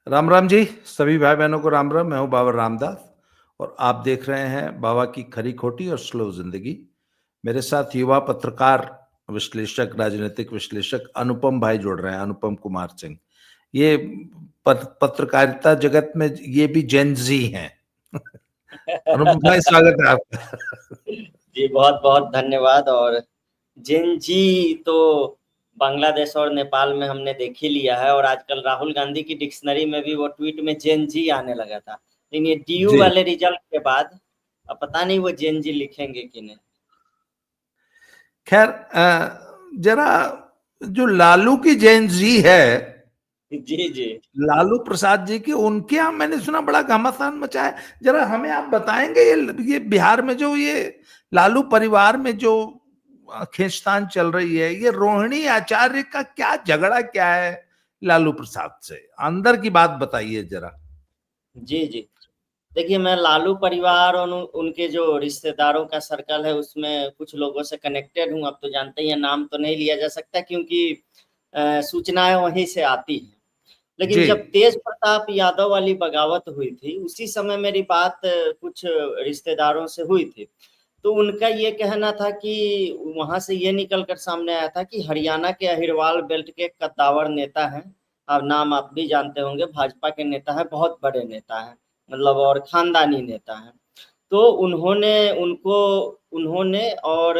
राम राम जी। सभी भाई बहनों को राम राम। मैं हूं बाबा रामदास और आप देख रहे हैं बाबा की खरी खोटी और स्लो जिंदगी। मेरे साथ युवा पत्रकार, विश्लेषक, राजनीतिक विश्लेषक अनुपम भाई जुड़ रहे हैं, अनुपम कुमार सिंह। ये पत्रकारिता जगत में ये भी जेनजी हैं। अनुपम भाई, स्वागत है आपका। जी बहुत बहुत धन्यवाद। और जिन जी तो बांग्लादेश और नेपाल में हमने देख ही लिया है, और आजकल राहुल गांधी की डिक्शनरी में भी वो ट्वीट में जेन जी आने लगा था, लेकिन ये डीयू जी, वाले रिजल्ट के बाद अब पता नहीं वो जेन जी लिखेंगे कि नहीं। खैर, जरा जो लालू की जेनजी है, जी जी। लालू प्रसाद जी की, उनके यहाँ मैंने सुना बड़ा घमासान मचा है। जरा हमें आप बताएंगे ये बिहार में जो ये लालू परिवार में जो खींचतान चल रही है, ये रोहिणी आचार्य का क्या झगड़ा क्या है लालू प्रसाद से? अंदर की बात बताइए जरा। जी जी। देखिए, मैं लालू परिवार और उनके जो रिश्तेदारों का सर्कल है उसमें कुछ लोगों से कनेक्टेड हूँ। अब तो जानते ही हैं, नाम तो नहीं लिया जा सकता क्योंकि सूचनाएं वहीं से आती हैं। लेकिन जी जब तेज प्रताप यादव वाली बगावत हुई थी, उसी समय मेरी बात कुछ रिश्तेदारों से हुई थी। तो उनका ये कहना था कि वहां से ये निकल कर सामने आया था कि हरियाणा के अहिरवाल बेल्ट के कद्दावर नेता हैं। अब नाम आप भी जानते होंगे, भाजपा के नेता है, बहुत बड़े नेता हैं, मतलब और खानदानी नेता हैं। तो उन्होंने और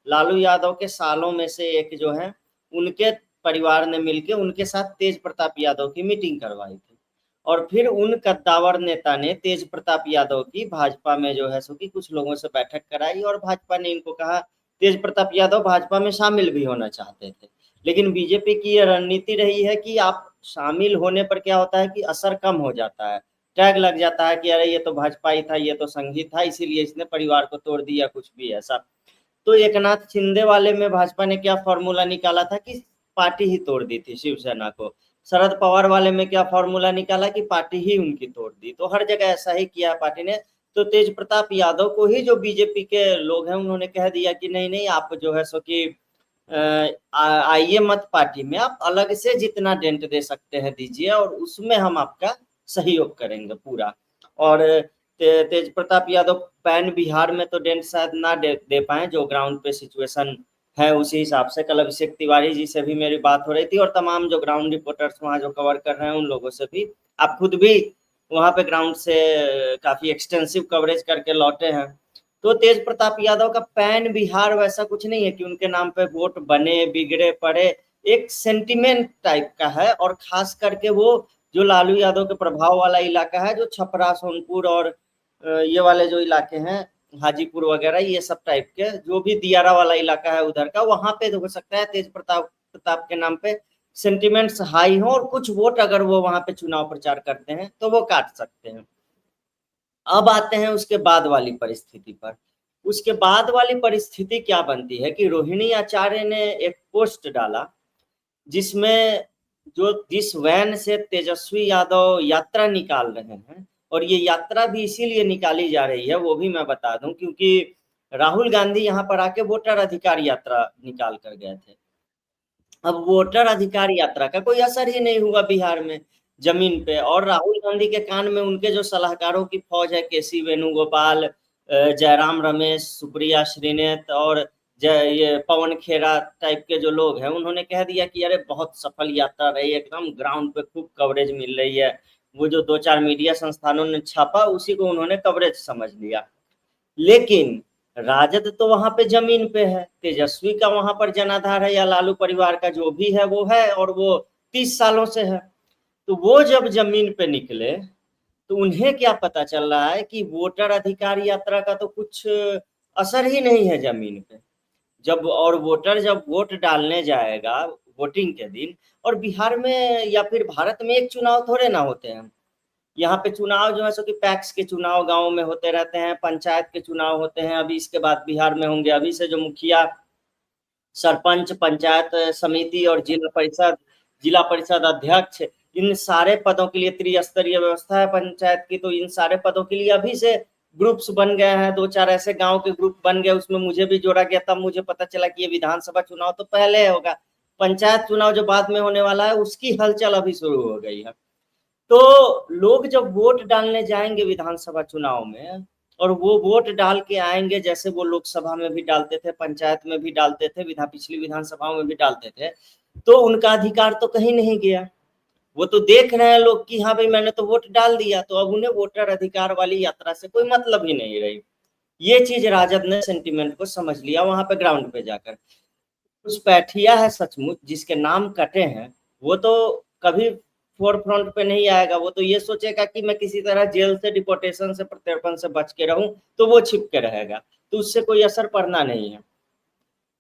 लालू यादव के सालों में से एक जो है, उनके परिवार ने मिलकर उनके साथ तेज प्रताप यादव की मीटिंग करवाई थी। और फिर उन कद्दावर नेता ने तेज प्रताप यादव की भाजपा में जो है सो कि कुछ लोगों से बैठक कराई, और भाजपा ने इनको कहा, तेज प्रताप यादव भाजपा में शामिल भी होना चाहते थे। लेकिन बीजेपी की यह रणनीति रही है कि आप शामिल होने पर क्या होता है कि असर कम हो जाता है, टैग लग जाता है कि अरे ये तो भाजपा ही था, ये तो संघी था, इसीलिए इसने परिवार को तोड़ दिया, कुछ भी ऐसा। तो एकनाथ शिंदे वाले में भाजपा ने क्या फॉर्मूला निकाला था कि पार्टी ही तोड़ दी थी शिवसेना को। शरद पवार वाले में क्या फॉर्मूला निकाला कि पार्टी ही उनकी तोड़ दी। तो हर जगह ऐसा ही किया पार्टी ने। तो तेज प्रताप यादव को ही जो बीजेपी के लोग हैं उन्होंने कह दिया कि नहीं नहीं, आप जो है सो कि आइए मत पार्टी में, आप अलग से जितना डेंट दे सकते हैं दीजिए, और उसमें हम आपका सहयोग करेंगे पूरा। और तेज प्रताप यादव पैन बिहार में तो डेंट शायद ना दे पाए, जो ग्राउंड पे सिचुएशन है उसी हिसाब से। कल अभिषेक तिवारी जी से भी मेरी बात हो रही थी, और तमाम जो ग्राउंड रिपोर्टर्स वहाँ जो कवर कर रहे हैं उन लोगों से भी। आप खुद भी वहाँ पे ग्राउंड से काफी एक्सटेंसिव कवरेज करके लौटे हैं। तो तेज प्रताप यादव का पैन बिहार वैसा कुछ नहीं है कि उनके नाम पे वोट बने बिगड़े पड़े। एक सेंटिमेंट टाइप का है, और खास करके वो जो लालू यादव के प्रभाव वाला इलाका है, जो छपरा सोनपुर और ये वाले जो इलाके हैं, हाजीपुर वगैरह, ये सब टाइप के, जो भी दियारा वाला इलाका है उधर का, वहां पे हो सकता है तेज प्रताप के नाम पे सेंटिमेंट्स हाई हो, और कुछ वोट अगर वो वहां पे चुनाव प्रचार करते हैं तो वो काट सकते हैं। अब आते हैं उसके बाद वाली परिस्थिति पर। उसके बाद वाली परिस्थिति क्या बनती है कि रोहिणी आचार्य ने एक पोस्ट डाला, जिसमें जो जिस वैन से तेजस्वी यादव यात्रा निकाल रहे हैं, और ये यात्रा भी इसीलिए निकाली जा रही है, वो भी मैं बता दूं, क्योंकि राहुल गांधी यहाँ पर आके वोटर अधिकार यात्रा निकाल कर गए थे। अब वोटर अधिकार यात्रा का कोई असर ही नहीं हुआ बिहार में जमीन पे, और राहुल गांधी के कान में उनके जो सलाहकारों की फौज है, केसी वेणुगोपाल, जयराम रमेश, सुप्रिया श्रीनेत और ये पवन खेरा टाइप के जो लोग हैं, उन्होंने कह दिया कि अरे बहुत सफल यात्रा रही, एकदम ग्राउंड पे खूब कवरेज मिल रही है। वो जो दो चार मीडिया संस्थानों ने छापा, उसी को उन्होंने कवरेज समझ लिया। लेकिन राजद तो वहां पे जमीन पे है, तेजस्वी का वहां पर जनाधार है, या लालू परिवार का जो भी है वो है, और वो 30 सालों से है। तो वो जब जमीन पे निकले, तो उन्हें क्या पता चल रहा है कि वोटर अधिकार यात्रा का तो कुछ असर ही नहीं है जमीन पे। जब और वोटर जब वोट डालने जाएगा वोटिंग के दिन, और बिहार में या फिर भारत में एक चुनाव थोड़े ना होते हैं। यहाँ पे चुनाव जो है सो कि पैक्स के चुनाव गांव में होते रहते हैं, पंचायत के चुनाव होते हैं, अभी इसके बाद बिहार में होंगे। अभी से जो मुखिया, सरपंच, पंचायत समिति और जिला परिषद अध्यक्ष, इन सारे पदों के लिए त्रिस्तरीय व्यवस्था है पंचायत की। तो इन सारे पदों के लिए अभी से ग्रुप्स बन गए हैं, दो चार ऐसे गांव के ग्रुप बन गए, उसमें मुझे भी जोड़ा गया। तब मुझे पता चला कि ये विधानसभा चुनाव तो पहले होगा, पंचायत चुनाव जो बाद में होने वाला है उसकी हलचल अभी शुरू हो गई है। तो लोग जब वोट डालने जाएंगे विधानसभा चुनाव में, और वो वोट डाल के आएंगे, जैसे वो लोकसभा में भी डालते थे, पंचायत में भी डालते थे, पिछली विधानसभाओं में भी डालते थे, तो उनका अधिकार तो कहीं नहीं गया। वो तो देख रहे हैं लोग कि हाँ भाई मैंने तो वोट डाल दिया, तो अब उन्हें वोटर अधिकार वाली यात्रा से कोई मतलब ही नहीं रही। ये चीज राजद ने सेंटिमेंट को समझ लिया वहां पे ग्राउंड पे जाकर। कुछ पैठिया है सचमुच जिसके नाम कटे हैं, वो तो कभी फोर फ्रंट पे नहीं आएगा। वो तो ये सोचेगा कि मैं किसी तरह जेल से, डिपोटेशन से, प्रत्यर्पण से बच के रहूं, तो वो छिप के रहेगा, तो उससे कोई असर पड़ना नहीं है।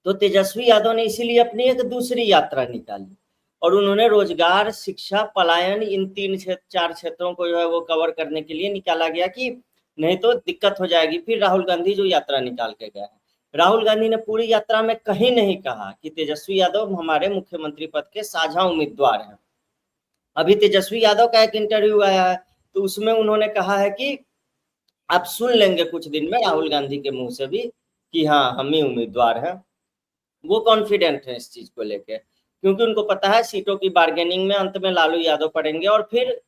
तो तेजस्वी यादव ने इसीलिए अपनी एक दूसरी यात्रा निकाली, और उन्होंने रोजगार, शिक्षा, पलायन, इन 3-4 क्षेत्रों को जो है वो कवर करने के लिए निकाला गया कि नहीं तो दिक्कत हो जाएगी। फिर राहुल गांधी जो यात्रा निकाल के गए हैं, राहुल गांधी ने पूरी यात्रा में कहीं नहीं कहा कि तेजस्वी यादव हमारे मुख्यमंत्री पद के साझा उम्मीदवार हैं। अभी तेजस्वी यादव का एक इंटरव्यू आया है, तो उसमें उन्होंने कहा है कि आप सुन लेंगे कुछ दिन में राहुल गांधी के मुंह से भी कि हाँ हम ही उम्मीदवार हैं। वो कॉन्फिडेंट है इस चीज को लेके, क्योंकि उनको पता है सीटों की बार्गेनिंग में अंत में लालू यादव पड़ेंगे, और फिर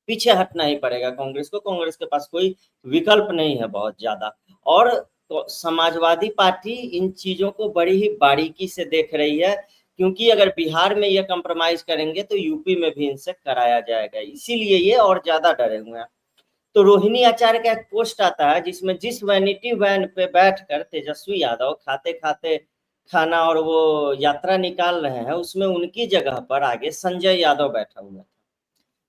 पीछे हटना ही पड़ेगा कांग्रेस को। कांग्रेस के पास कोई विकल्प नहीं है बहुत ज्यादा। और तो समाजवादी पार्टी इन चीजों को बड़ी ही बारीकी से देख रही है, क्योंकि अगर बिहार में ये कंप्रोमाइज करेंगे तो यूपी में भी इनसे कराया जाएगा, इसीलिए ये और ज्यादा डरे हुए हैं। तो रोहिणी आचार्य का एक पोस्ट आता है जिसमें जिस वैनिटी वैन पे बैठकर तेजस्वी यादव खाते खाते खाना और वो यात्रा निकाल रहे हैं, उसमें उनकी जगह पर आगे संजय यादव बैठा हुआ था।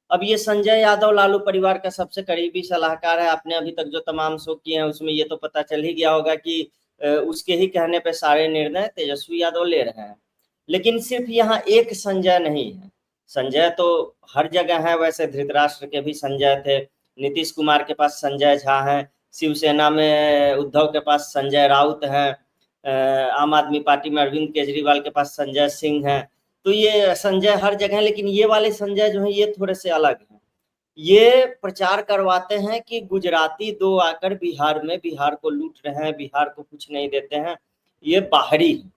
अब ये संजय यादव लालू परिवार का सबसे करीबी सलाहकार है। आपने अभी तक जो तमाम शो किए हैं उसमें ये तो पता चल ही गया होगा कि उसके ही कहने पे सारे निर्णय तेजस्वी यादव ले रहे हैं। लेकिन सिर्फ यहाँ एक संजय नहीं है, संजय तो हर जगह है। वैसे धृतराष्ट्र के भी संजय थे, नीतीश कुमार के पास संजय झा है, शिवसेना में उद्धव के पास संजय राउत है, आम आदमी पार्टी में अरविंद केजरीवाल के पास संजय सिंह है। तो ये संजय हर जगह है, लेकिन ये वाले संजय जो है ये थोड़े से अलग हैं। ये प्रचार करवाते हैं कि गुजराती दो आकर बिहार में बिहार को लूट रहे हैं, बिहार को कुछ नहीं देते हैं, ये बाहरी है।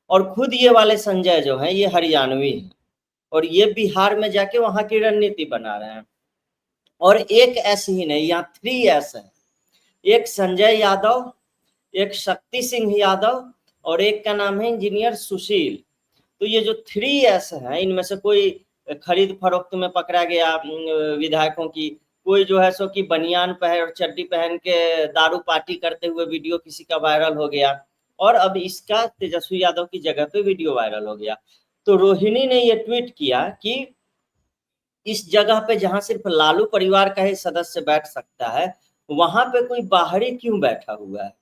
और खुद ये वाले संजय जो हैं ये हरियाणवी हैं, और ये बिहार में जाके वहां की रणनीति बना रहे हैं। और एक ऐसे ही नहीं, यहाँ 3 ऐसे हैं, एक संजय यादव, एक शक्ति सिंह यादव, और एक का नाम है इंजीनियर सुशील। तो ये जो 3S हैं, इनमें से कोई खरीद फरोख्त में पकड़ा गया विधायकों की, कोई जो है सो कि बनियान पहन और चड्डी पहन के दारू पार्टी करते हुए वीडियो किसी का वायरल हो गया, और अब इसका तेजस्वी यादव की जगह पे वीडियो वायरल हो गया। तो रोहिणी ने ये ट्वीट किया कि इस जगह पे जहां सिर्फ लालू परिवार का ही सदस्य बैठ सकता है, वहां पे कोई बाहरी क्यों बैठा हुआ है।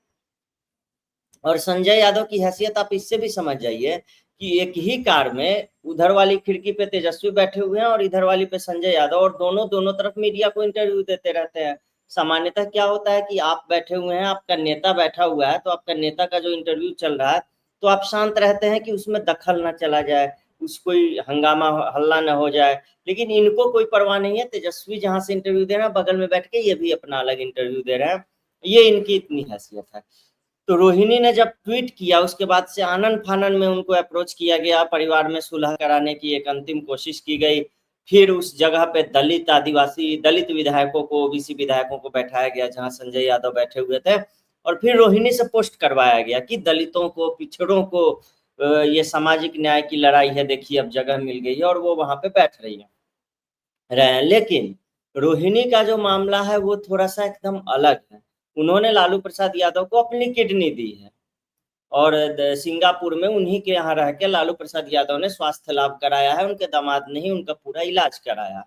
और संजय यादव की हैसियत आप इससे भी समझ जाइए कि एक ही कार में उधर वाली खिड़की पे तेजस्वी बैठे हुए हैं और इधर वाली पे संजय यादव, और दोनों दोनों तरफ मीडिया को इंटरव्यू देते रहते हैं। सामान्यतः क्या होता है कि आप बैठे हुए हैं, आपका नेता बैठा हुआ है, तो आपका नेता का जो इंटरव्यू चल रहा है तो आप शांत रहते हैं कि उसमें दखल ना चला जाए, उस कोई हंगामा हल्ला ना हो जाए। लेकिन इनको कोई परवाह नहीं है, तेजस्वी जहां से इंटरव्यू दे रहे हैं बगल में बैठ के ये भी अपना अलग इंटरव्यू दे रहे हैं, ये इनकी इतनी हैसियत है। तो रोहिणी ने जब ट्वीट किया उसके बाद से आनन फानन में उनको अप्रोच किया गया, परिवार में सुलह कराने की एक अंतिम कोशिश की गई। फिर उस जगह पे दलित, आदिवासी, दलित विधायकों को, ओबीसी विधायकों को बैठाया गया जहां संजय यादव बैठे हुए थे, और फिर रोहिणी से पोस्ट करवाया गया कि दलितों को, पिछड़ों को ये सामाजिक न्याय की लड़ाई है, देखिए अब जगह मिल गई है, और वो वहां पे बैठ रही है। लेकिन रोहिणी का जो मामला है वो थोड़ा सा एकदम अलग है। उन्होंने लालू प्रसाद यादव को अपनी किडनी दी है, और सिंगापुर में उन्हीं के यहाँ रह के लालू प्रसाद यादव ने स्वास्थ्य लाभ कराया है, उनके दामाद ने ही उनका पूरा इलाज कराया है।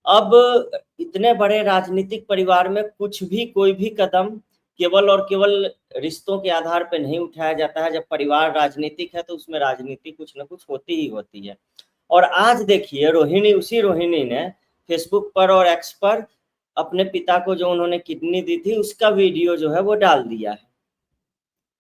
अब इतने बड़े राजनीतिक परिवार में कुछ भी, कोई भी कदम केवल और केवल रिश्तों के आधार पर नहीं उठाया जाता है। जब परिवार राजनीतिक है तो उसमें राजनीति कुछ न कुछ होती ही होती है। और आज देखिए रोहिणी, उसी रोहिणी ने फेसबुक पर और एक्स पर अपने पिता को जो उन्होंने किडनी दी थी उसका वीडियो जो है वो डाल दिया है।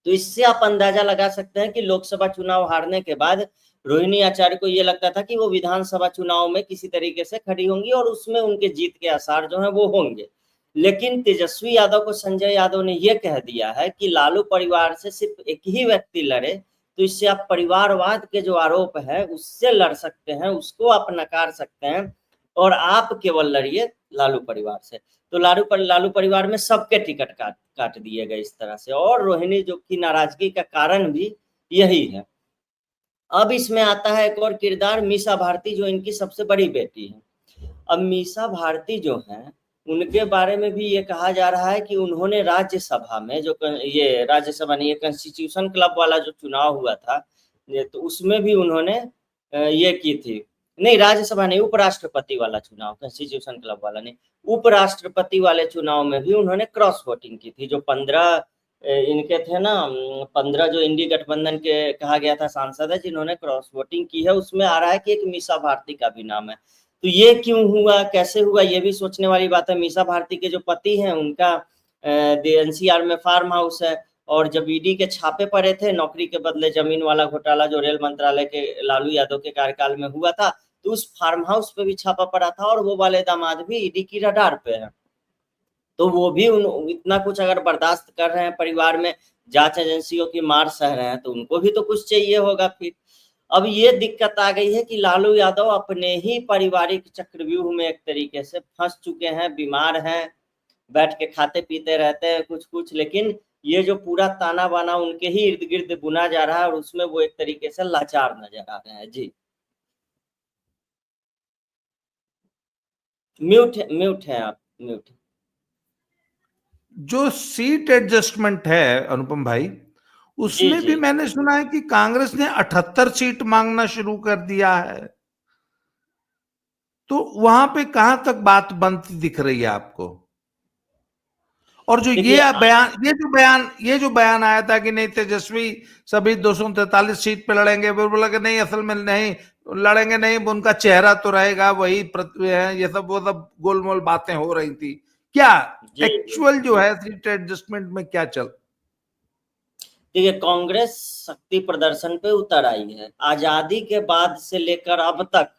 तो इससे आप अंदाजा लगा सकते हैं कि लोकसभा चुनाव हारने के बाद रोहिणी आचार्य को ये लगता था कि वो विधानसभा चुनाव में किसी तरीके से खड़ी होंगी और उसमें उनके जीत के आसार जो हैं वो होंगे। लेकिन तेजस्वी यादव को संजय यादव ने ये कह दिया है कि लालू परिवार से सिर्फ एक ही व्यक्ति लड़े, तो इससे आप परिवारवाद के जो आरोप है उससे लड़ सकते हैं, उसको आप नकार सकते हैं। और आप केवल लड़िए लालू परिवार से। तो लालू परिवार में सबके टिकट काट दिए गए इस तरह से, और रोहिणी जो की नाराजगी का कारण भी यही है। अब इसमें आता है एक और किरदार, मीसा भारती, जो इनकी सबसे बड़ी बेटी है। अब मीसा भारती जो है, उनके बारे में भी ये कहा जा रहा है कि उन्होंने राज्यसभा में ये राज्यसभा नहीं, ये कॉन्स्टिट्यूशन क्लब वाला जो चुनाव हुआ था, तो उसमें भी उन्होंने ये की थी, नहीं राज्यसभा नहीं, उपराष्ट्रपति वाला चुनाव, कॉन्स्टिट्यूशन क्लब वाला नहीं, उपराष्ट्रपति वाले चुनाव में भी उन्होंने क्रॉस वोटिंग की थी। जो 15 इनके थे ना, 15 जो इंडी गठबंधन के कहा गया था सांसद है जिन्होंने क्रॉस वोटिंग की है, उसमें आ रहा है कि एक मीसा भारती का भी नाम है। तो ये क्यों हुआ, कैसे हुआ, ये भी सोचने वाली बात है। मीसा भारती के जो पति हैं उनका एनसीआर में फार्म हाउस है, और जब ईडी के छापे पड़े थे नौकरी के बदले जमीन वाला घोटाला जो रेल मंत्रालय के लालू यादव के कार्यकाल में हुआ था, तो उस फार्म हाउस पे भी छापा पड़ा था, और वो वाले दामाद भी ईडी की रडार पे है। तो वो भी इतना कुछ अगर बर्दाश्त कर रहे हैं, परिवार में जांच एजेंसियों की मार सह रहे हैं, तो उनको भी तो कुछ चाहिए होगा फिर। अब ये दिक्कत आ गई है कि लालू यादव अपने ही पारिवारिक चक्रव्यूह में एक तरीके से फंस चुके हैं, बीमार हैं, बैठ के खाते पीते रहते हैं कुछ कुछ, लेकिन ये जो पूरा ताना बाना उनके ही इर्द गिर्द बुना जा रहा है, और उसमें वो एक तरीके से लाचार नजर आ रहे हैं। जी म्यूट है आप, म्यूट। जो सीट एडजस्टमेंट है अनुपम भाई, जी उसमें भी जी। मैंने सुना है कि कांग्रेस ने 78 सीट मांगना शुरू कर दिया है। तो वहां पे कहां तक बात बनती दिख रही है आपको? और जो देखिए ये जो बयान आया था कि नहीं तेजस्वी सभी 243 सीट पे लड़ेंगे, वो बोला कि नहीं असल में नहीं लड़ेंगे, नहीं उनका चेहरा तो रहेगा वही पृथ्वी है, ये सब वो सब गोलमोल बातें हो रही थी। क्या जी जी। एक्चुअल जो है सीट एडजस्टमेंट में क्या चल? देखिए कांग्रेस शक्ति प्रदर्शन पे उतर आई है। आजादी के बाद से लेकर अब तक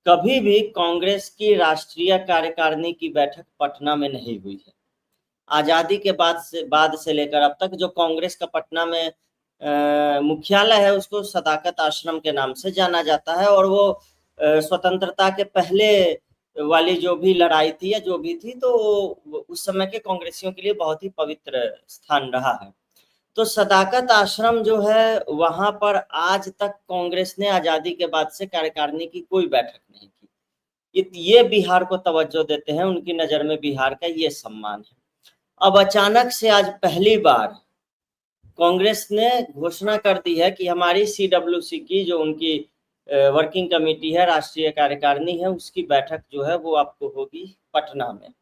कभी भी कांग्रेस की राष्ट्रीय कार्यकारिणी की बैठक पटना में नहीं हुई है। आजादी के बाद से लेकर अब तक जो कांग्रेस का पटना में मुख्यालय है, उसको सदाकत आश्रम के नाम से जाना जाता है, और वो स्वतंत्रता के पहले वाली जो भी लड़ाई थी या जो भी थी, तो उस समय के कांग्रेसियों के लिए बहुत ही पवित्र स्थान रहा है। तो सदाकत आश्रम जो है, वहां पर आज तक कांग्रेस ने आजादी के बाद से कार्यकारिणी की कोई बैठक नहीं की। ये बिहार को तवज्जो देते हैं, उनकी नजर में बिहार का ये सम्मान है। अब अचानक से आज पहली बार कांग्रेस ने घोषणा कर दी है कि हमारी सीडब्ल्यूसी की जो उनकी वर्किंग कमेटी है, राष्ट्रीय कार्यकारिणी है, उसकी बैठक जो है वो आपको होगी पटना में।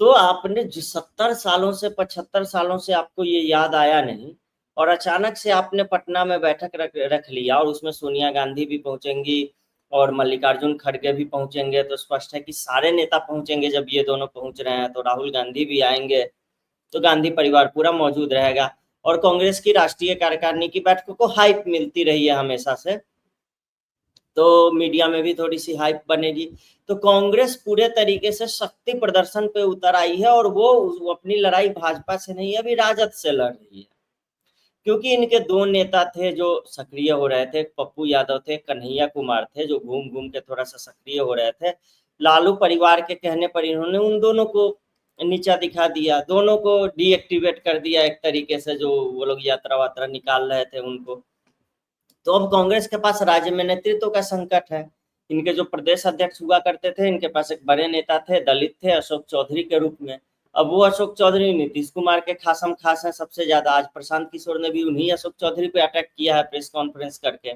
तो आपने 70 सालों से 75 सालों से आपको ये याद आया नहीं, और अचानक से आपने पटना में बैठक रख लिया, और उसमें सोनिया गांधी भी पहुंचेंगी और मल्लिकार्जुन खड़गे भी पहुंचेंगे। तो स्पष्ट है कि सारे नेता पहुंचेंगे। जब ये दोनों पहुंच रहे हैं तो राहुल गांधी भी आएंगे, तो गांधी परिवार पूरा मौजूद रहेगा। और कांग्रेस की राष्ट्रीय कार्यकारिणी की बैठकों को हाइप मिलती रही है हमेशा से, तो मीडिया में भी थोड़ी सी हाइप बनेगी। तो कांग्रेस पूरे तरीके से शक्ति प्रदर्शन पे उतर आई है, और वो अपनी लड़ाई भाजपा से नहीं, अभी राजद से लड़ रही है। क्योंकि इनके दो नेता थे जो सक्रिय हो रहे थे, पप्पू यादव थे, कन्हैया कुमार थे, जो घूम घूम के थोड़ा सा सक्रिय हो रहे थे। लालू परिवार के कहने पर इन्होंने उन दोनों को नीचा दिखा दिया, दोनों को डीएक्टिवेट कर दिया एक तरीके से, जो वो लोग यात्रा वात्रा निकाल रहे थे उनको। तो अब कांग्रेस के पास राज्य में नेतृत्व का संकट है। इनके जो प्रदेश अध्यक्ष हुआ करते थे, इनके पास एक बड़े नेता थे, दलित थे, अशोक चौधरी के रूप में। अब वो अशोक चौधरी नीतीश कुमार के खासम खास है सबसे ज्यादा। आज प्रशांत किशोर ने भी उन्हीं अशोक चौधरी पे अटैक किया है प्रेस कॉन्फ्रेंस करके।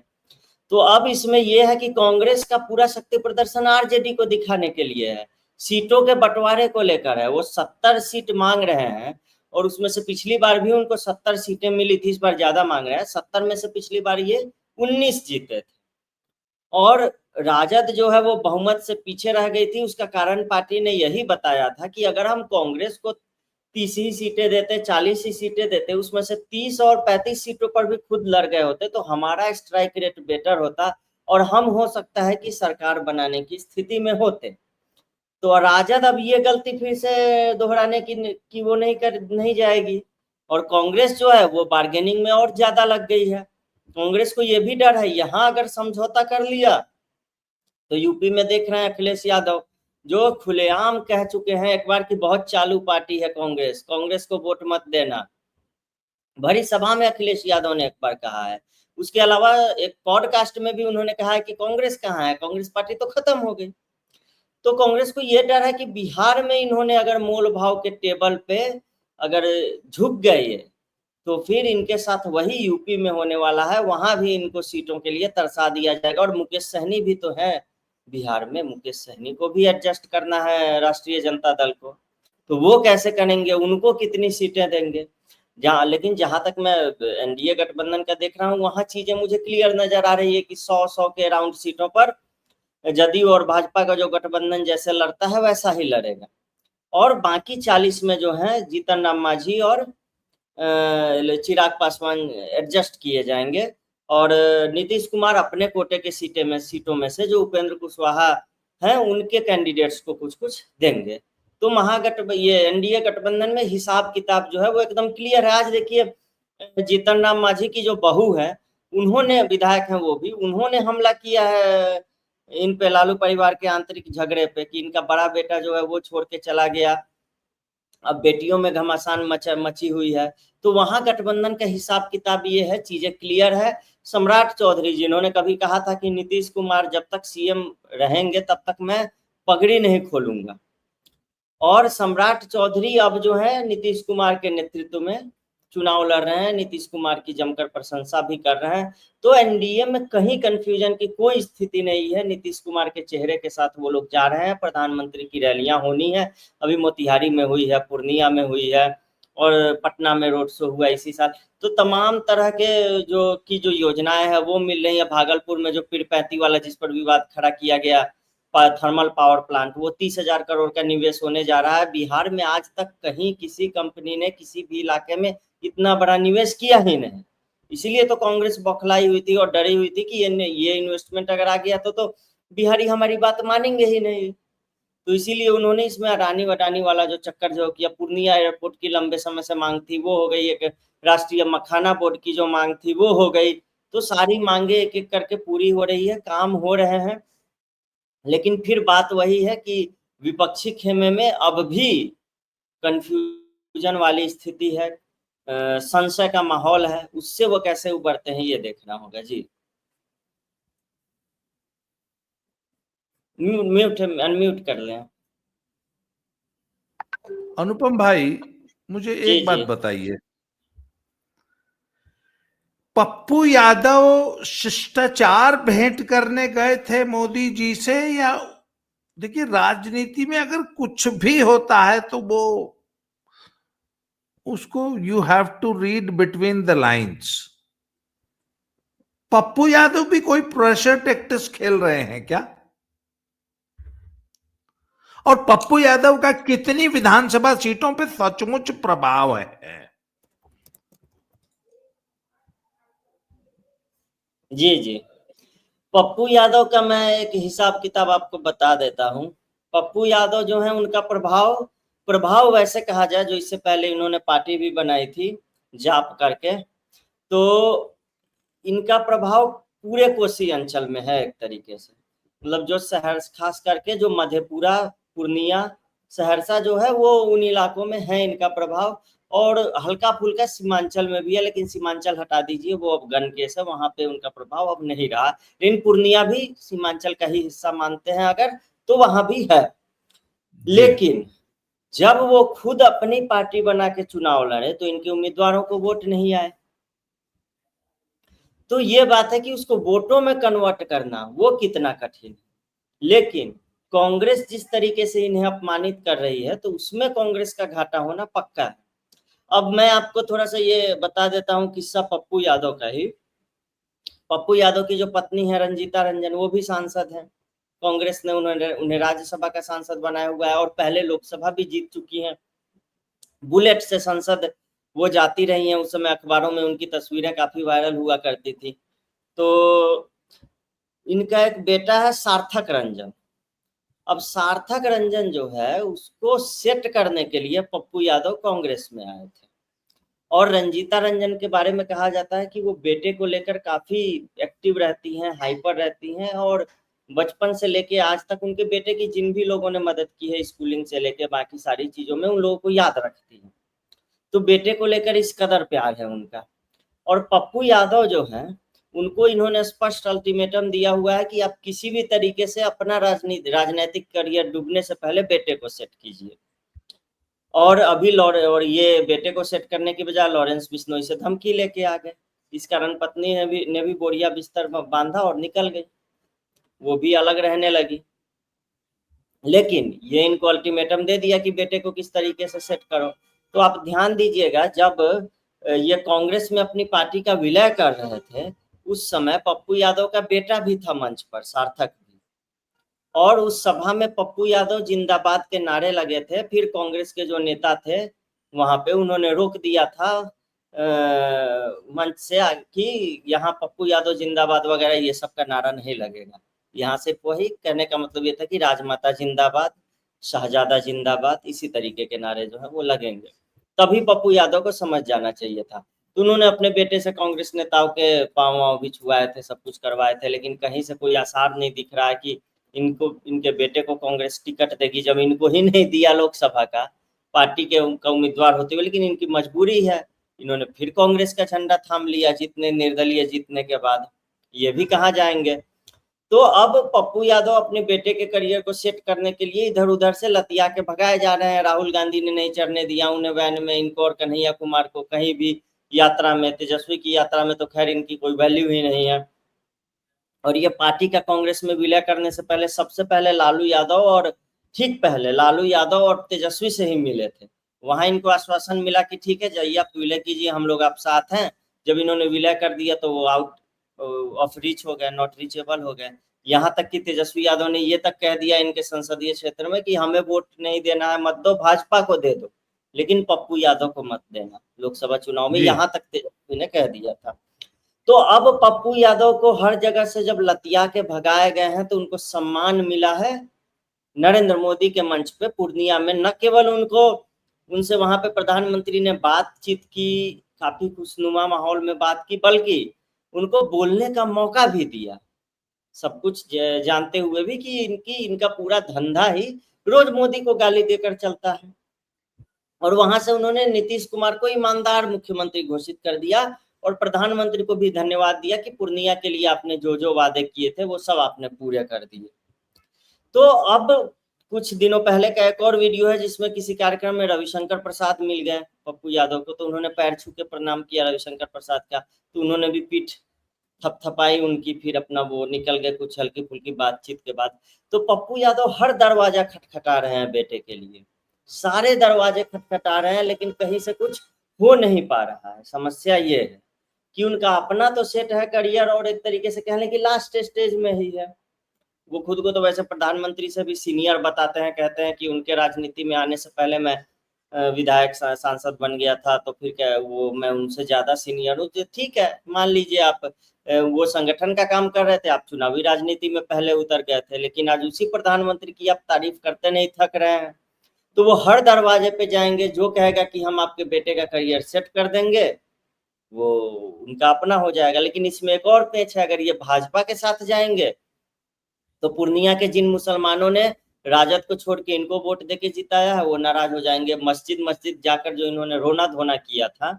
तो अब इसमें यह है कि कांग्रेस का पूरा शक्ति प्रदर्शन आरजेडी को दिखाने के लिए है, सीटों के बंटवारे को लेकर है। वो 70 सीट मांग रहे हैं, और उसमें से पिछली बार भी उनको 70 सीटें मिली थी, इस बार ज्यादा मांग रहे हैं। 70 में से पिछली बार ये 19 जीते थे, और राजद जो है वो बहुमत से पीछे रह गई थी। उसका कारण पार्टी ने यही बताया था कि अगर हम कांग्रेस को 30 ही सीटें देते, 40 ही सीटें देते, उसमें से 30 और 35 सीटों पर भी खुद लड़ गए होते, तो हमारा स्ट्राइक रेट बेटर होता, और हम हो सकता है कि सरकार बनाने की स्थिति में होते। तो राजद अब ये गलती फिर से दोहराने की वो नहीं जाएगी। और कांग्रेस जो है वो बार्गेनिंग में और ज्यादा लग गई है। कांग्रेस को ये भी डर है, यहाँ अगर समझौता कर लिया तो यूपी में देख रहे हैं अखिलेश यादव जो खुलेआम कह चुके हैं एक बार की बहुत चालू पार्टी है कांग्रेस, कांग्रेस को वोट मत देना। भरी सभा में अखिलेश यादव ने एक बार कहा है। उसके अलावा एक पॉडकास्ट में भी उन्होंने कहा है कि कांग्रेस कहाँ है, कांग्रेस पार्टी तो खत्म हो गई। तो कांग्रेस को ये डर है कि बिहार में इन्होंने अगर मोल भाव के टेबल पे अगर झुक गए तो फिर इनके साथ वही यूपी में होने वाला है, वहां भी इनको सीटों के लिए तरसा दिया जाएगा। और मुकेश सहनी भी तो है बिहार में, मुकेश सहनी को भी एडजस्ट करना है राष्ट्रीय जनता दल को, तो वो कैसे करेंगे, उनको कितनी सीटें देंगे। लेकिन जहां तक मैं एनडीए गठबंधन का देख रहा हूँ वहां चीजें मुझे क्लियर नजर आ रही है कि 100 के अराउंड सीटों पर जदयू और भाजपा का जो गठबंधन जैसे लड़ता है वैसा ही लड़ेगा। और बाकी 40 में जो है जीतन राम मांझी और चिराग पासवान एडजस्ट किए जाएंगे। और नीतीश कुमार अपने कोटे के सीटों में से जो उपेंद्र कुशवाहा हैं उनके कैंडिडेट्स को कुछ कुछ देंगे। तो ये एनडीए गठबंधन में हिसाब किताब जो है वो एकदम क्लियर है। आज देखिए जीतन राम मांझी की जो बहू है, उन्होंने, विधायक हैं वो भी, उन्होंने हमला किया है इन पे लालू परिवार के आंतरिक झगड़े पे कि इनका बड़ा बेटा जो है वो छोड़ के चला गया, अब बेटियों में घमासान मची हुई है। तो वहां गठबंधन का हिसाब किताब ये है, चीजें क्लियर है। सम्राट चौधरी जिन्होंने कभी कहा था कि नीतीश कुमार जब तक सीएम रहेंगे तब तक मैं पगड़ी नहीं खोलूंगा, और सम्राट चौधरी अब जो है नीतीश कुमार के नेतृत्व में चुनाव लड़ रहे हैं, नीतीश कुमार की जमकर प्रशंसा भी कर रहे हैं। तो एनडीए में कहीं कंफ्यूजन की कोई स्थिति नहीं है, नीतीश कुमार के चेहरे के साथ वो लोग जा रहे हैं। प्रधानमंत्री की रैलियां होनी है, अभी मोतिहारी में हुई है, पूर्णिया में हुई है, और पटना में रोड शो हुआ इसी साल। तो तमाम तरह के जो योजनाएं हैं वो मिल रही है। भागलपुर में जो पीरपैंती वाला जिस पर विवाद खड़ा किया गया थर्मल पावर प्लांट, वो 30,000 करोड़ का निवेश होने जा रहा है। बिहार में आज तक कहीं किसी कंपनी ने किसी भी इलाके में इतना बड़ा निवेश किया ही नहीं। इसीलिए तो कांग्रेस बौखलाई हुई थी और डरी हुई थी कि ये इन्वेस्टमेंट अगर आ गया तो बिहारी हमारी बात मानेंगे ही नहीं। तो इसीलिए उन्होंने इसमें अडानी वडानी वाला जो चक्कर जो किया, पूर्णिया एयरपोर्ट की लंबे समय से मांग थी वो हो गई, एक राष्ट्रीय मखाना बोर्ड की जो मांग थी वो हो गई। तो सारी मांगे एक एक करके पूरी हो रही है, काम हो रहे हैं। लेकिन फिर बात वही है कि विपक्षी खेमे में अब भी कंफ्यूजन वाली स्थिति है, संशय का माहौल है, उससे वो कैसे उबरते हैं ये देखना होगा। जी म्यूट अनम्यूट कर लें। अनुपम भाई, मुझे जी एक बात जी बताइए, पप्पू यादव शिष्टाचार भेंट करने गए थे मोदी जी से, या देखिए राजनीति में अगर कुछ भी होता है तो वो उसको you have to read between the lines. Pappu Yadav भी कोई प्रेशर टैक्टिक्स खेल रहे हैं क्या? और पप्पू यादव का कितनी विधानसभा सीटों पे सचमुच प्रभाव है? जी जी पप्पू यादव का मैं एक हिसाब किताब आपको बता देता हूँ। पप्पू यादव जो है उनका प्रभाव प्रभाव वैसे कहा जाए, जो इससे पहले इन्होंने पार्टी भी बनाई थी जाप करके, तो इनका प्रभाव पूरे कोसी अंचल में है एक तरीके से। मतलब जो शहर, खास करके जो मधेपुरा, पूर्णिया, सहरसा जो है वो उन इलाकों में है इनका प्रभाव। और हल्का फुल्का सीमांचल में भी है, लेकिन सीमांचल हटा दीजिए, वो अब गन केस है, वहां पे उनका प्रभाव अब नहीं रहा। लेकिन पूर्णिया भी सीमांचल का ही हिस्सा मानते हैं अगर, तो वहां भी है। जी। लेकिन जब वो खुद अपनी पार्टी बना के चुनाव लड़े तो इनके उम्मीदवारों को वोट नहीं आए। तो ये बात है कि उसको वोटों में कन्वर्ट करना वो कितना कठिन है। लेकिन कांग्रेस जिस तरीके से इन्हें अपमानित कर रही है तो उसमें कांग्रेस का घाटा होना पक्का है। अब मैं आपको थोड़ा सा ये बता देता हूँ किस्सा पप्पू यादव का ही। पप्पू यादव की जो पत्नी है रंजीता रंजन, वो भी सांसद है। कांग्रेस ने उन्हें राज्यसभा का सांसद बनाया हुआ है और पहले लोकसभा भी जीत चुकी हैं। बुलेट से संसद वो जाती रही हैं, उस समय अखबारों में उनकी तस्वीरें काफी वायरल हुआ करती थी। तो इनका एक बेटा है सार्थक रंजन। अब सार्थक रंजन जो है उसको सेट करने के लिए पप्पू यादव कांग्रेस में आए थे। और रंजीता रंजन के बारे में कहा जाता है कि वो बेटे को लेकर काफी एक्टिव रहती हैं, हाइपर रहती हैं, और बचपन से लेके आज तक उनके बेटे की जिन भी लोगों ने मदद की है स्कूलिंग से लेके बाकी सारी चीजों में, उन लोगों को याद रखती है। तो बेटे को लेकर इस कदर प्यार है उनका। और पप्पू यादव जो है, उनको इन्होंने स्पष्ट अल्टीमेटम दिया हुआ है कि आप किसी भी तरीके से अपना राजनीतिक करियर डूबने से पहले बेटे को सेट कीजिए। और अभी और ये बेटे को सेट करने की बजाय लॉरेंस बिश्नोई से धमकी लेके आ गए। इस कारण पत्नी ने भी बोरिया बिस्तर में बांधा और निकल गई, वो भी अलग रहने लगी। लेकिन ये इनको अल्टीमेटम दे दिया कि बेटे को किस तरीके से सेट करो। तो आप ध्यान दीजिएगा, जब ये कांग्रेस में अपनी पार्टी का विलय कर रहे थे, उस समय पप्पू यादव का बेटा भी था मंच पर, सार्थक भी। और उस सभा में पप्पू यादव जिंदाबाद के नारे लगे थे। फिर कांग्रेस के जो नेता थे वहां पे उन्होंने रोक दिया था मंच से कि यहाँ पप्पू यादव जिंदाबाद वगैरह ये सब का नारा नहीं लगेगा। यहाँ से वही कहने का मतलब ये था कि राजमाता जिंदाबाद, शहजादा जिंदाबाद, इसी तरीके के नारे जो है वो लगेंगे। तभी पप्पू यादव को समझ जाना चाहिए था। तो उन्होंने अपने बेटे से कांग्रेस नेताओं के पाँव वाँव भी छुआए थे, सब कुछ करवाए थे, लेकिन कहीं से कोई आसार नहीं दिख रहा है कि इनको, इनके बेटे को कांग्रेस टिकट देगी, जब इनको ही नहीं दिया लोकसभा का पार्टी के उनका उम्मीदवार होते हुए। लेकिन इनकी मजबूरी है, इन्होंने फिर कांग्रेस का झंडा थाम लिया जितने निर्दलीय जीतने के बाद। ये भी कहाँ जाएंगे। तो अब पप्पू यादव अपने बेटे के करियर को सेट करने के लिए इधर उधर से लतिया के भगाए जा रहे हैं। राहुल गांधी ने नहीं चढ़ने दिया उन्हें वैन में, इनको और कन्हैया कुमार को कहीं भी यात्रा में, तेजस्वी की यात्रा में तो खैर इनकी कोई वैल्यू ही नहीं है। और ये पार्टी का कांग्रेस में विलय करने से पहले सबसे पहले लालू यादव, और ठीक पहले लालू यादव और तेजस्वी से ही मिले थे। वहां इनको आश्वासन मिला कि ठीक है जाइए आप विलय कीजिए, हम लोग आप साथ हैं। जब इन्होंने विलय कर दिया तो वो आउट ऑफ रीच हो गए, नॉट रीचेबल हो गए। यहाँ तक कि तेजस्वी यादव ने ये तक कह दिया इनके संसदीय क्षेत्र में कि हमें वोट नहीं देना है, मत दो, भाजपा को दे दो, लेकिन पप्पू यादव को मत देना लोकसभा चुनाव में, यहाँ तक तेजस्वी ने कह दिया था। तो अब पप्पू यादव को हर जगह से जब लतिया के भगाए गए हैं, तो उनको सम्मान मिला है नरेंद्र मोदी के मंच पे पूर्णिया में। न केवल उनको, उनसे वहां पे प्रधानमंत्री ने बातचीत की, काफी खुशनुमा माहौल में बात की, बल्कि उनको बोलने का मौका भी दिया, सब कुछ जानते हुए भी कि इनका पूरा धंधा ही रोज मोदी को गाली देकर चलता है। और वहां से उन्होंने नीतीश कुमार को ईमानदार मुख्यमंत्री घोषित कर दिया और प्रधानमंत्री को भी धन्यवाद दिया कि पूर्णिया के लिए आपने जो जो वादे किए थे वो सब आपने पूरे कर दिए। तो अब कुछ दिनों पहले का एक और वीडियो है जिसमें किसी कार्यक्रम में रविशंकर प्रसाद मिल गए पप्पू यादव को, तो उन्होंने पैर छू के प्रणाम किया रविशंकर प्रसाद का, तो उन्होंने भी पीठ थपथपाई उनकी, फिर अपना वो निकल गए कुछ हल्की फुल्की बातचीत के बाद। तो पप्पू यादव हर दरवाजा खटखटा रहे हैं बेटे के लिए, सारे दरवाजे खटखटा रहे हैं, लेकिन कहीं से कुछ हो नहीं पा रहा है। समस्या ये है कि उनका अपना तो सेट है करियर, और एक तरीके से कहने की लास्ट स्टेज में ही है। वो खुद को तो वैसे प्रधानमंत्री से भी सीनियर बताते हैं, कहते हैं कि उनके राजनीति में आने से पहले मैं विधायक सांसद बन गया था, तो फिर क्या वो मैं उनसे ज्यादा सीनियर हूँ। ठीक है, मान लीजिए आप वो संगठन का काम कर रहे थे, आप चुनावी राजनीति में पहले उतर गए थे, लेकिन आज उसी प्रधानमंत्री की आप तारीफ करते नहीं थक रहे हैं। तो वो हर दरवाजे पे जाएंगे, जो कहेगा कि हम आपके बेटे का करियर सेट कर देंगे वो उनका अपना हो जाएगा। लेकिन इसमें एक और पेच है, अगर ये भाजपा के साथ जाएंगे तो पूर्णिया के जिन मुसलमानों ने राजद को छोड़ के इनको वोट देके जिताया है वो नाराज हो जाएंगे। मस्जिद मस्जिद जाकर जो इन्होंने रोना धोना किया था,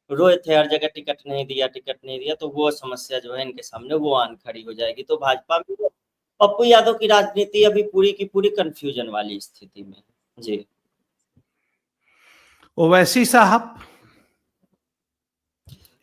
रोए थे हर जगह, टिकट नहीं दिया टिकट नहीं दिया, तो वो समस्या जो है इनके सामने वो आन खड़ी हो जाएगी। तो भाजपा में पप्पू यादव की राजनीति अभी पूरी की पूरी कंफ्यूजन वाली स्थिति में। जी ओवैसी साहब,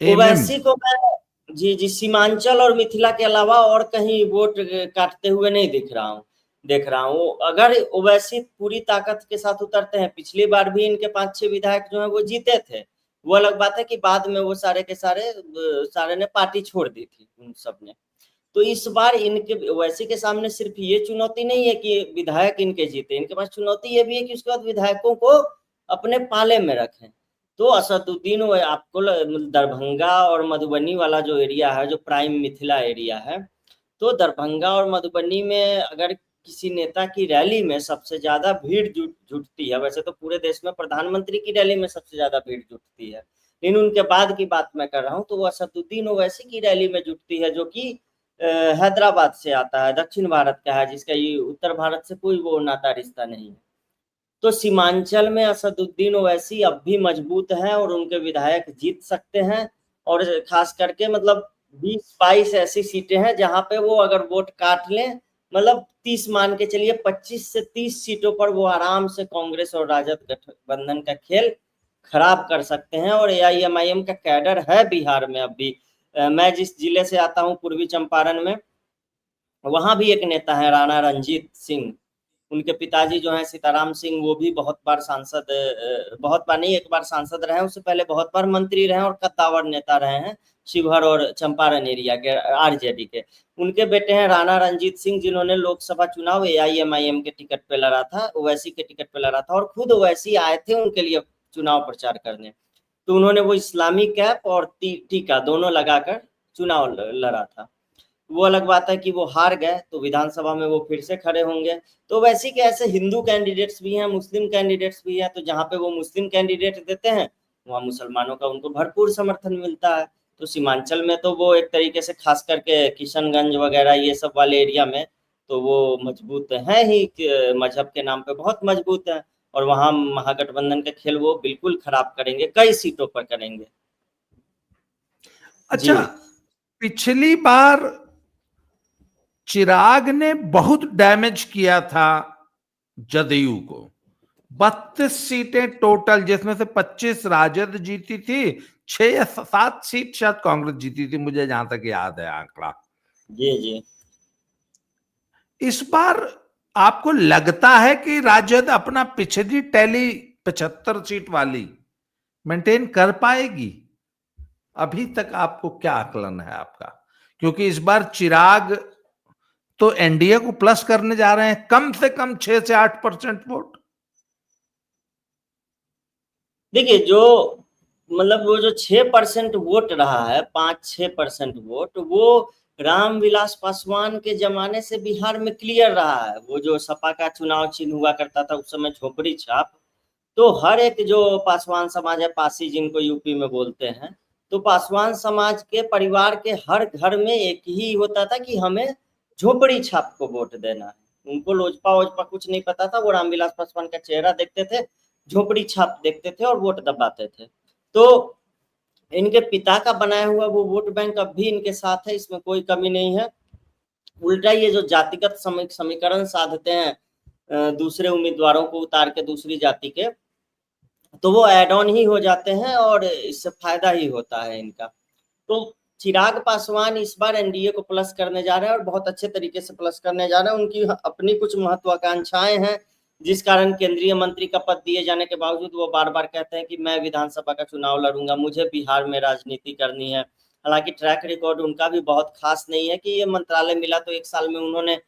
ओवैसी को मैं जी सीमांचल और मिथिला के अलावा और कहीं वोट काटते हुए नहीं देख रहा हूँ। अगर ओवैसी पूरी ताकत के साथ उतरते हैं, पिछली बार भी इनके 5-6 विधायक जो है वो जीते थे, वो अलग बात है कि बाद में वो सारे के सारे ने पार्टी छोड़ दी थी उन सब ने। तो इस बार इनके ओवैसी के सामने सिर्फ ये चुनौती नहीं है कि विधायक इनके जीते, इनके पास चुनौती ये भी है कि उसके बाद विधायकों को अपने पाले में रखें। तो असदुद्दीन आपको दरभंगा और मधुबनी वाला जो एरिया है, जो प्राइम मिथिला एरिया है, तो दरभंगा और मधुबनी में अगर किसी नेता की रैली में सबसे ज्यादा भीड़ जुटती है, वैसे तो पूरे देश में प्रधानमंत्री की रैली में सबसे ज्यादा भीड़ जुटती है, लेकिन उनके बाद की बात मैं कर रहा हूँ, तो वो असदुद्दीन ओवैसी की रैली में जुटती है, जो कि हैदराबाद से आता है, दक्षिण भारत का है, जिसका ये उत्तर भारत से कोई वो नाता रिश्ता नहीं है। तो सीमांचल में असदुद्दीन ओवैसी अब भी मजबूत हैं और उनके विधायक जीत सकते हैं। और खास करके मतलब 20-22 ऐसी सीटें हैं जहां पे वो अगर वोट काट लें, मतलब 30 मान के चलिए, 25 से 30 सीटों पर वो आराम से कांग्रेस और राजद गठबंधन का खेल खराब कर सकते हैं। और एआईएमआईएम का कैडर है बिहार में अब भी। मैं जिस जिले से आता हूँ पूर्वी चंपारण में, वहां भी एक नेता है राणा रंजीत सिंह। उनके पिताजी जो हैं सीताराम सिंह, वो भी बहुत बार सांसद, बहुत बार नहीं, एक बार सांसद रहे हैं, उससे पहले बहुत बार मंत्री रहे हैं और कद्दावर नेता रहे हैं शिवहर और चंपारण एरिया के आरजेडी के। उनके बेटे हैं राणा रंजीत सिंह, जिन्होंने लोकसभा चुनाव एआईएमआईएम के टिकट पे लड़ा था, ओवैसी के टिकट पे लड़ा था, और खुद ओवैसी आए थे उनके लिए चुनाव प्रचार करने। तो उन्होंने वो इस्लामी कैप और टीका दोनों लगाकर चुनाव लड़ा था। वो अलग बात है कि वो हार गए, तो विधानसभा में वो फिर से खड़े होंगे। तो वैसे कि ऐसे हिंदू कैंडिडेट्स भी हैं, मुस्लिम कैंडिडेट्स भी हैं, तो जहाँ पे वो मुस्लिम कैंडिडेट देते हैं वहाँ मुसलमानों का उनको भरपूर समर्थन मिलता है। तो सीमांचल में तो वो एक तरीके से खास करके किशनगंज वगैरह ये सब वाले एरिया में तो वो मजबूत है ही, मजहब के नाम पे बहुत मजबूत है। और वहाँ महागठबंधन का खेल वो बिल्कुल खराब करेंगे, कई सीटों पर करेंगे। अच्छा, जी पिछली बार चिराग ने बहुत डैमेज किया था जदयू को। 32 सीटें टोटल, जिसमें से 25 राजद जीती थी, 6 या 7 सीट शायद कांग्रेस जीती थी, मुझे जहां तक याद है आंकड़ा। जी जी। इस बार आपको लगता है कि राजद अपना पिछली टैली 75 सीट वाली मेंटेन कर पाएगी? अभी तक आपको क्या आकलन है आपका? क्योंकि इस बार चिराग तो एनडीए को प्लस करने जा रहे हैं, कम से कम 6 से 8% वोट। देखिए, जो मतलब वो जो 6% वोट रहा है, 5-6% वोट, वो रामविलास पासवान के जमाने से बिहार में क्लियर रहा है। वो जो सपा का चुनाव चिन्ह हुआ करता था उस समय, झोपड़ी छाप, तो हर एक जो पासवान समाज है, पासी जिनको यूपी में बोलते हैं, तो पासवान समाज के परिवार के हर घर में एक ही होता था कि हमें झोपड़ी छाप को वोट देना है। उनको लोजपा वोजपा कुछ नहीं पता था, वो रामविलास पासवान का चेहरा देखते थे, झोपड़ी छाप देखते थे और वोट दबाते थे। तो इनके पिता का बनाया हुआ वो वोट बैंक अब भी इनके साथ है, इसमें कोई कमी नहीं है। उल्टा ये जो जातिगत समीकरण साधते हैं दूसरे उम्मीदवारों को उतार के दूसरी जाति के, तो वो एड ऑन ही हो जाते हैं और इससे फायदा ही होता है इनका। तो चिराग पासवान इस बार एनडीए को प्लस करने जा रहे हैं और बहुत अच्छे तरीके से प्लस करने जा रहे हैं। उनकी अपनी कुछ महत्वाकांक्षाएं हैं, जिस कारण केंद्रीय मंत्री का पद दिए जाने के बावजूद वो बार बार कहते हैं कि मैं विधानसभा का चुनाव लड़ूंगा, मुझे बिहार में राजनीति करनी है। हालांकि ट्रैक रिकॉर्ड उनका भी बहुत खास नहीं है कि ये मंत्रालय मिला तो एक साल में उन्होंने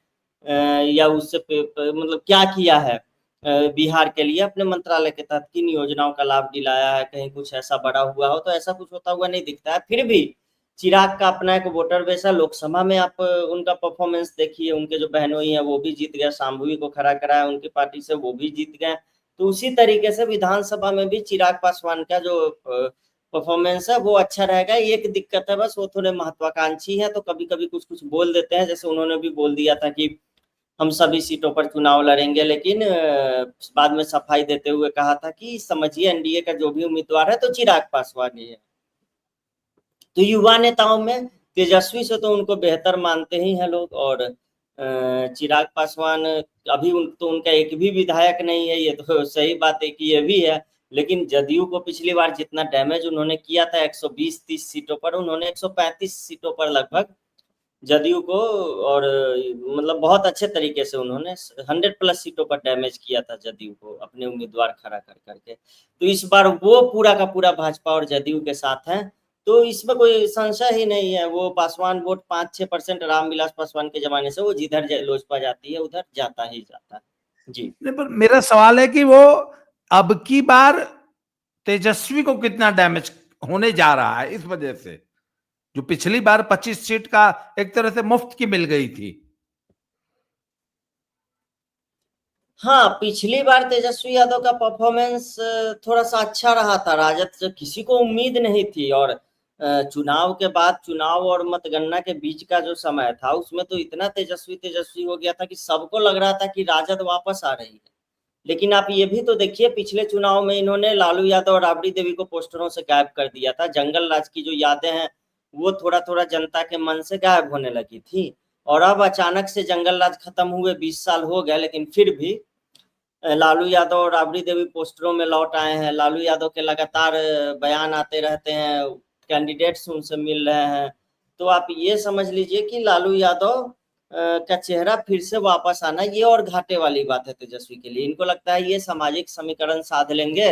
या उससे मतलब क्या किया है बिहार के लिए अपने मंत्रालय के तहत, किन योजनाओं का लाभ दिलाया है, कहीं कुछ ऐसा बड़ा हुआ हो, तो ऐसा कुछ होता हुआ नहीं दिखता है। फिर भी चिराग का अपना एक वोटर बेस है। लोकसभा में आप उनका परफॉर्मेंस देखिए, उनके जो बहनोई हैं वो भी जीत गए, शांभवी को खड़ा कराया उनकी पार्टी से, वो भी जीत गए। तो उसी तरीके से विधानसभा में भी चिराग पासवान का जो परफॉर्मेंस है वो अच्छा रहेगा। एक दिक्कत है बस, वो थोड़े महत्वाकांक्षी है, तो कभी कभी कुछ कुछ बोल देते हैं। जैसे उन्होंने भी बोल दिया था कि हम सभी सीटों पर चुनाव लड़ेंगे, लेकिन बाद में सफाई देते हुए कहा था कि समझिए एनडीए का जो भी उम्मीदवार है तो चिराग पासवान ही है। तो युवा नेताओं में तेजस्वी से तो उनको बेहतर मानते ही हैं लोग। और चिराग पासवान अभी तो उनका एक भी विधायक नहीं है, ये तो सही बात है कि ये भी है। लेकिन जदयू को पिछली बार जितना डैमेज उन्होंने किया था 120-30 सीटों पर, उन्होंने 135 सीटों पर लगभग जदयू को, और मतलब बहुत अच्छे तरीके से उन्होंने 100+ सीटों पर डैमेज किया था जदयू को अपने उम्मीदवार खड़ा कर करके। तो इस बार वो पूरा का पूरा भाजपा और जदयू के साथ है, तो इसमें कोई संशय ही नहीं है। वो पासवान वोट 5-6% रामविलास पासवान के जमाने से वो जिधर लोजपा जाती है उधर जाता ही जाता है। जी नहीं, पर मेरा सवाल है कि वो अब की बार तेजस्वी को कितना डैमेज होने जा रहा है इस वजह से, जो पिछली बार 25 सीट का एक तरह से मुफ्त की मिल गई थी। हाँ, पिछली बार तेजस्वी यादव का परफॉर्मेंस थोड़ा सा अच्छा रहा था। राजद से किसी को उम्मीद नहीं थी, और चुनाव के बाद चुनाव और मतगणना के बीच का जो समय था उसमें तो इतना तेजस्वी तेजस्वी हो गया था कि सबको लग रहा था कि राजद वापस आ रही है। लेकिन आप ये भी तो देखिए, पिछले चुनाव में इन्होंने लालू यादव और राबड़ी देवी को पोस्टरों से गायब कर दिया था। जंगल राज की जो यादें हैं वो थोड़ा थोड़ा जनता के मन से गायब होने लगी थी, और अब अचानक से जंगल राज खत्म हुए 20 साल हो गए, लेकिन फिर भी लालू यादव और राबड़ी देवी पोस्टरों में लौट आए हैं। लालू यादव के लगातार बयान आते रहते हैं, कैंडिडेट्स उनसे मिल रहे हैं। तो आप ये समझ लीजिए कि लालू यादव का चेहरा फिर से वापस आना ये और घाटे वाली बात है तेजस्वी के लिए। इनको लगता है ये सामाजिक समीकरण साध लेंगे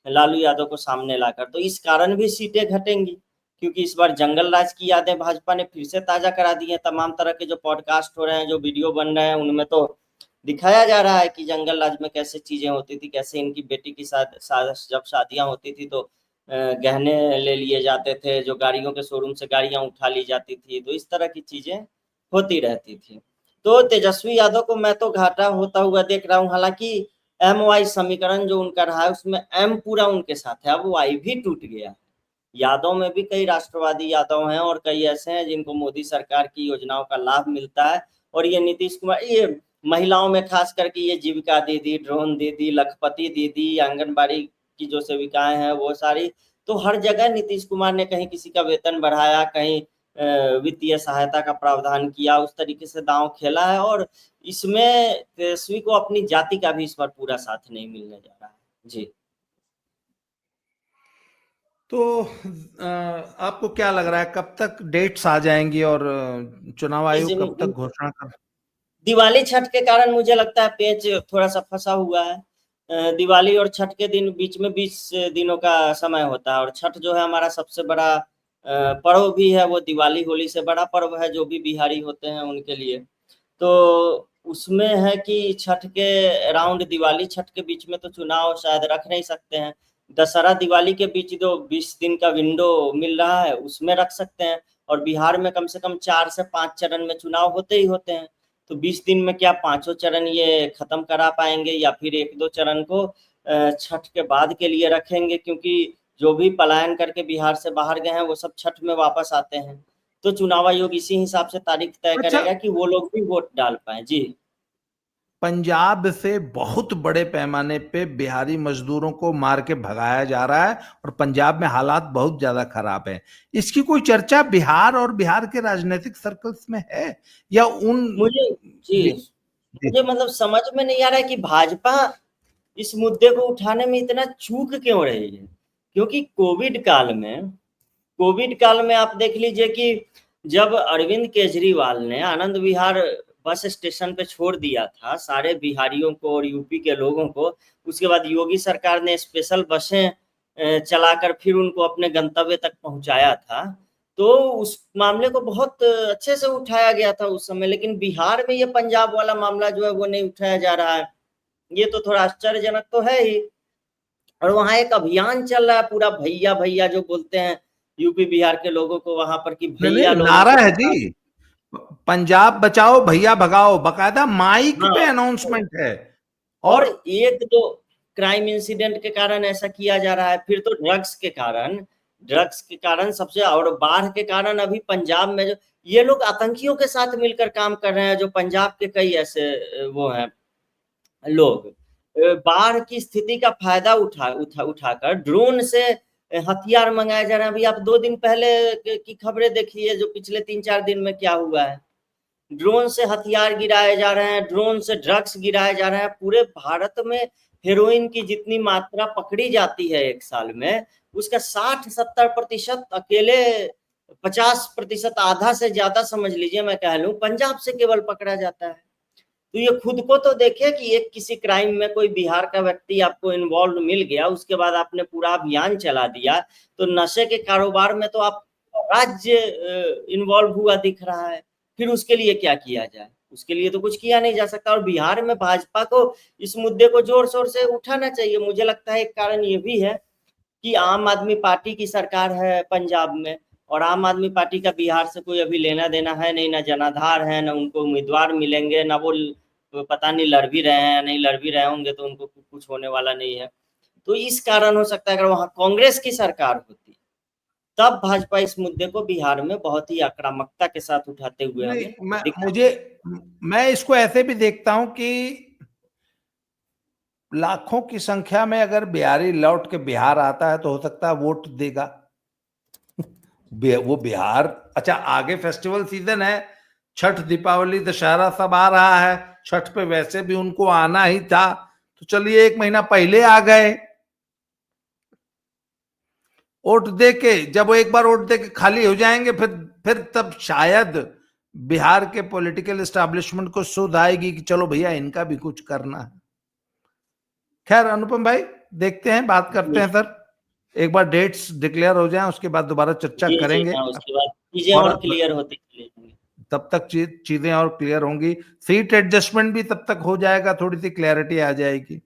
लालू यादव को सामने लाकर, तो इस कारण भी सीटें घटेंगी, क्योंकि इस बार जंगल राज की यादें भाजपा ने फिर से ताजा करा दी है। तमाम तरह के जो पॉडकास्ट हो रहे हैं, जो वीडियो बन रहे हैं, उनमें तो दिखाया जा रहा है कि जंगल राज में कैसे चीजें होती थी, कैसे इनकी बेटी की जब शादियां होती थी तो गहने ले लिए जाते थे, जो गाड़ियों के शोरूम से गाड़ियां उठा ली जाती थी, तो इस तरह की चीजें होती रहती थी। तो तेजस्वी यादव को मैं तो घाटा होता हुआ देख रहा हूँ। हालांकि एम वाई समीकरण जो उनका रहा है उसमें एम पूरा उनके साथ है, अब वाई भी टूट गया है। यादव में भी कई राष्ट्रवादी यादव हैं और कई ऐसे हैं जिनको मोदी सरकार की योजनाओं का लाभ मिलता है। और ये नीतीश कुमार, ये महिलाओं में खास करके ये जीविका दीदी, ड्रोन दीदी, लखपति दीदी, आंगनबाड़ी की जो सेविकाएं हैं वो सारी, तो हर जगह नीतीश कुमार ने कहीं किसी का वेतन बढ़ाया, कहीं वित्तीय सहायता का प्रावधान किया, उस तरीके से दांव खेला है। और इसमें तेजस्वी को अपनी जाति का भी इस बार पूरा साथ नहीं मिलने जा रहा है। जी तो आपको क्या लग रहा है कब तक डेट्स आ जाएंगी और चुनाव आयोग कब तक घोषणा कर? दिवाली छठ के कारण मुझे लगता है पेच थोड़ा सा फंसा हुआ है। दिवाली और छठ के दिन बीच में 20 दिनों का समय होता है, और छठ जो है हमारा सबसे बड़ा पर्व भी है। वो दिवाली होली से बड़ा पर्व है जो भी बिहारी होते हैं उनके लिए। तो उसमें है कि छठ के अराउंड, दिवाली छठ के बीच में तो चुनाव शायद रख नहीं सकते हैं। दशहरा दिवाली के बीच जो 20 दिन का विंडो मिल रहा है उसमें रख सकते हैं। और बिहार में कम से कम 4 से 5 चरण में चुनाव होते ही होते हैं। तो 20 दिन में क्या पांचों चरण ये खत्म करा पाएंगे, या फिर एक दो चरण को छठ के बाद के लिए रखेंगे? क्योंकि जो भी पलायन करके बिहार से बाहर गए हैं वो सब छठ में वापस आते हैं। तो चुनाव आयोग इसी हिसाब से तारीख तय अच्छा, करेगा कि वो लोग भी वोट डाल पाए। जी पंजाब से बहुत बड़े पैमाने पे बिहारी मजदूरों को मार के भगाया जा रहा है और पंजाब में हालात बहुत ज्यादा खराब है। इसकी कोई चर्चा बिहार और बिहार के राजनीतिक सर्कल्स में है या उन? मुझे जी जी, जी। मुझे मतलब समझ में नहीं आ रहा है कि भाजपा इस मुद्दे को उठाने में इतना चूक क्यों रही है। क्योंकि कोविड काल में आप देख लीजिए कि जब अरविंद केजरीवाल ने आनंद विहार बस स्टेशन पे छोड़ दिया था सारे बिहारियों को और यूपी के लोगों को, उसके बाद योगी सरकार ने स्पेशल बसें चलाकर फिर उनको अपने गंतव्य तक पहुंचाया था। तो उस मामले को बहुत अच्छे से उठाया गया था उस समय। लेकिन बिहार में ये पंजाब वाला मामला जो है वो नहीं उठाया जा रहा है। ये तो थोड़ा आश्चर्यजनक तो है ही। और वहां एक अभियान चल रहा है पूरा, भैया भैया जो बोलते हैं यूपी बिहार के लोगों को वहां पर, कि नहीं भैया नहीं, लोगों नारा को है बचा। जी। पंजाब बचाओ भैया भगाओ, बकायदा माइक पे हाँ, अनाउंसमेंट है। और और एक दो क्राइम इंसिडेंट के कारण ऐसा किया जा रहा है, फिर तो ड्रग्स के कारण सबसे, और बाढ़ के कारण अभी पंजाब में जो ये लोग आतंकियों के साथ मिलकर काम कर रहे हैं, जो पंजाब के कई ऐसे वो हैं लोग, बाढ़ की स्थिति का फायदा उठाकर ड्रोन से हथियार मंगाए जा रहे हैं। अभी आप 2 दिन पहले की खबरें देखिए, जो पिछले 3-4 दिन में क्या हुआ है। ड्रोन से हथियार गिराए जा रहे हैं, ड्रोन से ड्रग्स गिराए जा रहे हैं। पूरे भारत में हेरोइन की जितनी मात्रा पकड़ी जाती है एक साल में, उसका 60-70% अकेले, 50%, आधा से ज्यादा समझ लीजिए, मैं कह लूं पंजाब से केवल पकड़ा जाता है। तो ये खुद को तो देखे कि एक किसी क्राइम में कोई बिहार का व्यक्ति आपको इन्वॉल्व मिल गया, उसके बाद आपने पूरा अभियान चला दिया। तो नशे के कारोबार में तो आप राज्य इन्वॉल्व हुआ दिख रहा है। फिर उसके लिए क्या किया जाए? उसके लिए तो कुछ किया नहीं जा सकता। और बिहार में भाजपा को इस मुद्दे को जोर शोर से उठाना चाहिए। मुझे लगता है एक कारण ये भी है कि आम आदमी पार्टी की सरकार है पंजाब में, और आम आदमी पार्टी का बिहार से कोई अभी लेना देना है नहीं, ना जनाधार है, ना उनको उम्मीदवार मिलेंगे, ना वो पता नहीं लड़ भी रहे हैं या नहीं लड़ भी रहे होंगे, तो उनको कुछ होने वाला नहीं है। तो इस कारण हो सकता है अगर वहां कांग्रेस की सरकार होती तब भाजपा इस मुद्दे को बिहार में बहुत ही आक्रामकता के साथ उठाते हुए नहीं, हमें दिखा। मैं इसको ऐसे भी देखता हूं कि लाखों की संख्या में अगर बिहारी लौट के बिहार आता है तो हो सकता है वोट देगा। वो बिहार, अच्छा आगे फेस्टिवल सीजन है, छठ, दीपावली, दशहरा सब आ रहा है, छठ पे वैसे भी उनको आना ही था, तो चलिए 1 महीना पहले आ गए। वोट दे के, जब वो एक बार वोट दे के खाली हो जाएंगे, फिर तब शायद बिहार के पॉलिटिकल एस्टैब्लिशमेंट को सुध आएगी कि चलो भैया इनका भी कुछ करना है। खैर अनुपम भाई, देखते हैं, बात करते हैं सर, एक बार डेट्स डिक्लेयर हो जाएं उसके बाद दोबारा चर्चा जी जी, करेंगे। हाँ, उसके बाद चीजें और और क्लियर होती चली जाएंगी। तब तक चीजें और क्लियर होंगी, सीट एडजस्टमेंट भी तब तक हो जाएगा, थोड़ी सी क्लैरिटी आ जाएगी।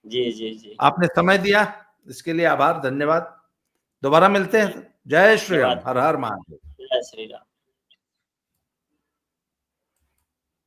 जी जी जी, आपने समय दिया इसके लिए आभार, धन्यवाद। दोबारा मिलते हैं। जय श्री राम, धन्यवाद। हर हर महादेव। जय श्री राम।